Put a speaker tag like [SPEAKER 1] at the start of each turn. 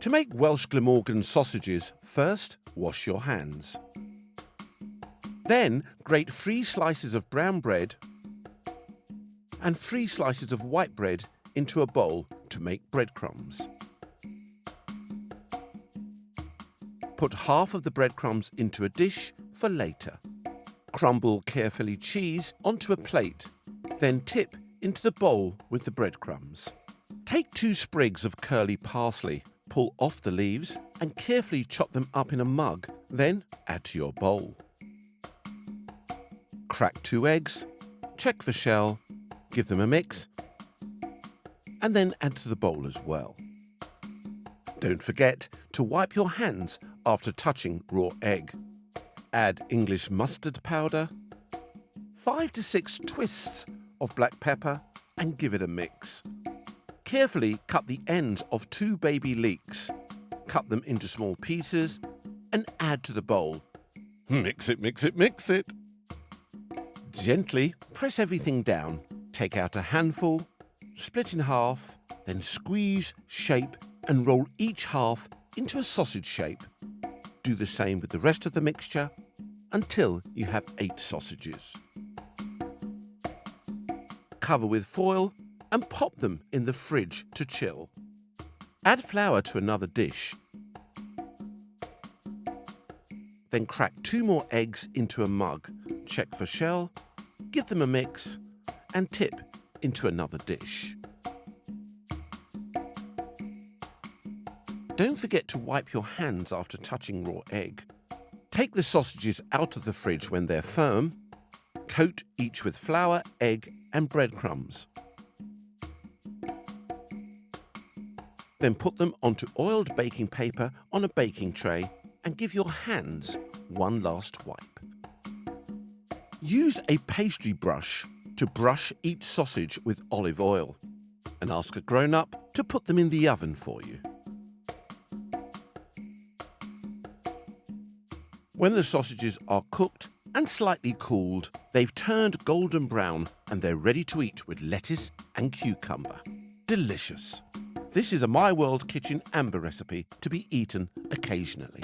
[SPEAKER 1] To make Welsh Glamorgan sausages, first wash your hands. Then grate 3 slices of brown bread and 3 slices of white bread into a bowl to make breadcrumbs. Put half of the breadcrumbs into a dish for later. Crumble carefully cheese onto a plate, then tip into the bowl with the breadcrumbs. Take 2 sprigs of curly parsley, pull off the leaves and carefully chop them up in a mug, then add to your bowl. Crack 2 eggs, check the shell, give them a mix, and then add to the bowl as well. Don't forget to wipe your hands after touching raw egg. Add English mustard powder, 5 to 6 twists of black pepper and give it a mix. Carefully cut the ends of 2 baby leeks. Cut them into small pieces and add to the bowl. Mix it, mix it, mix it. Gently press everything down. Take out a handful, split in half, then squeeze, shape and roll each half into a sausage shape. Do the same with the rest of the mixture until you have 8 sausages. Cover with foil and pop them in the fridge to chill. Add flour to another dish. Then crack 2 more eggs into a mug. Check for shell, give them a mix and tip into another dish. Don't forget to wipe your hands after touching raw egg. Take the sausages out of the fridge when they're firm. Coat each with flour, egg and breadcrumbs. Then put them onto oiled baking paper on a baking tray and give your hands one last wipe. Use a pastry brush to brush each sausage with olive oil and ask a grown-up to put them in the oven for you. When the sausages are cooked and slightly cooled, they've turned golden brown and they're ready to eat with lettuce and cucumber. Delicious! This is a My World Kitchen Amber recipe to be eaten occasionally.